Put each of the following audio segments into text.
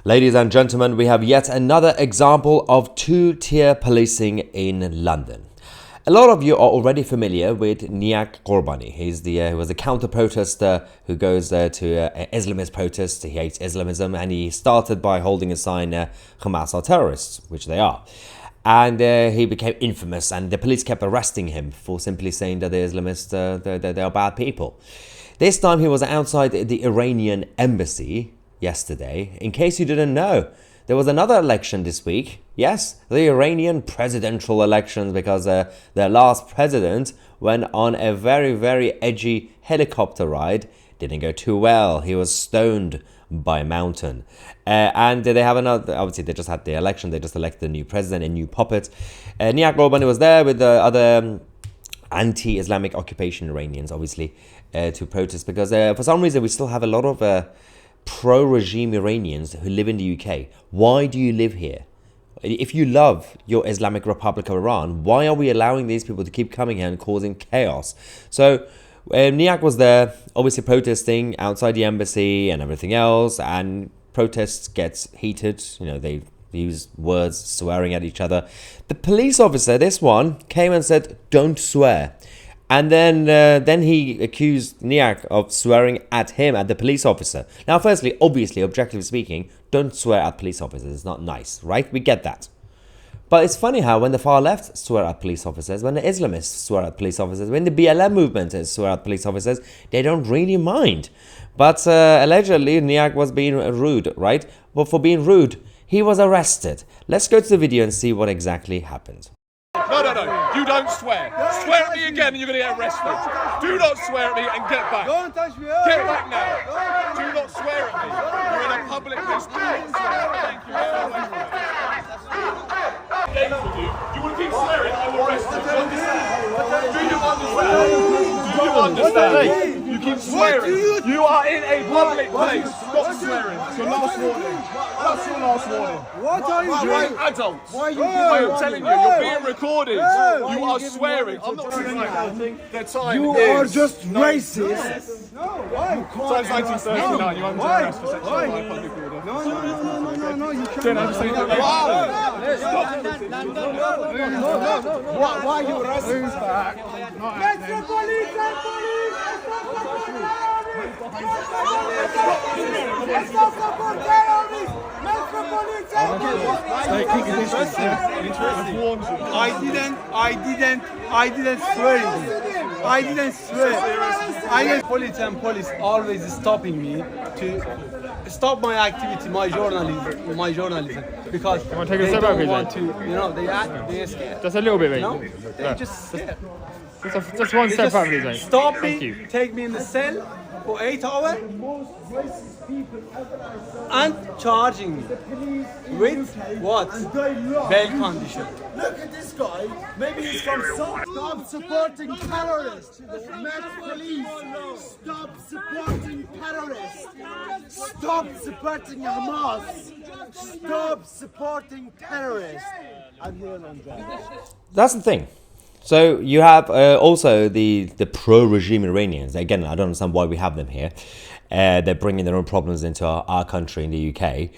Ladies and gentlemen, we have yet another example of two-tier policing in London. A lot of you are already familiar with Niak Qurbani. He was a counter-protester who goes to Islamist protests. He hates Islamism, and he started by holding a sign, Hamas are terrorists, which they are. And he became infamous, and the police kept arresting him for simply saying that the Islamists they are bad people. This time he was outside the Iranian embassy yesterday. In case you didn't know, there was another election this week. Yes, the Iranian presidential elections, because their last president went on a very, very edgy helicopter ride. Didn't go too well. He was stoned by a mountain. And they have another, obviously they just had the election. They just elected a new president, a new puppet. Niak Qurbani was there with the other anti-Islamic occupation Iranians, obviously, to protest, because for some reason we still have a lot of pro-regime Iranians who live in the UK. Why do you live here? If you love your Islamic Republic of Iran, why are we allowing these people to keep coming here and causing chaos? So Niak was there, obviously protesting outside the embassy and everything else, and protests gets heated. You know, they use words, swearing at each other. The police officer, this one, came and said, "Don't swear." And then he accused Niak of swearing at him, at the police officer. Now, firstly, obviously, objectively speaking, don't swear at police officers. It's not nice, right? We get that. But it's funny how when the far left swear at police officers, when the Islamists swear at police officers, when the BLM movement swear at police officers, they don't really mind. But allegedly, Niak was being rude, right? But for being rude, he was arrested. Let's go to the video and see what exactly happened. No, you don't swear. Swear at me again and you're going to get arrested. Do not swear at me and get back. Don't touch me. Get back now. Do not swear at me. You're in a public place. Do not swear. Thank you. You will keep swearing, I will arrest you. Do you understand? Do you understand? You keep swearing. You are in a public place. Stop swearing. It's your last warning. That's your last warning. What are you You're doing? an adult. Why are you I am doing? telling you, you're being recorded. You are giving swearing. warning I'm not to saying anything. The time You is are just racist. No, why? Time's 1939. You're under arrest for sexual Why? by public order. No, you can't. Don't understand that. Why are you arresting us back? I didn't swear. I didn't swear. Police always stopping me to stop my activity, my journalism, because take a they step don't back, want to, they're scared. Just a little bit, mate. No, they're just scared. Just one They step just back, please, mate. stop Thank me, you. take me in the cell for 8 hours, and charging me with what? Bail condition. Look at this guy. Maybe he's from Stop supporting terrorists. Met police. Stop supporting terrorists. Stop supporting Hamas. Stop supporting terrorists. I'm here on that. That's the thing. So you have also the pro-regime Iranians. Again, I don't understand why we have them here. They're bringing their own problems into our country in the UK.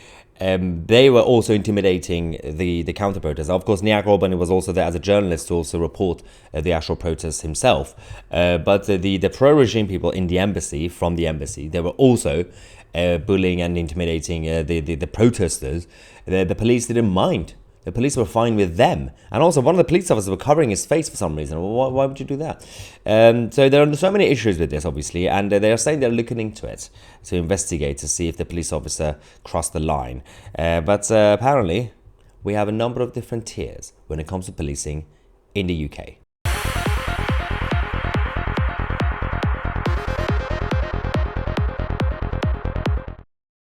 They were also intimidating the counter-protesters. Of course, Niak Qurbani was also there as a journalist to also report the actual protests himself. But the pro-regime people in the embassy, from the embassy, they were also bullying and intimidating the protesters. The police didn't mind. The police were fine with them. And also, one of the police officers were covering his face for some reason. Why would you do that? So there are so many issues with this, obviously, and they are saying they're looking into it to investigate to see if the police officer crossed the line. But apparently, we have a number of different tiers when it comes to policing in the UK.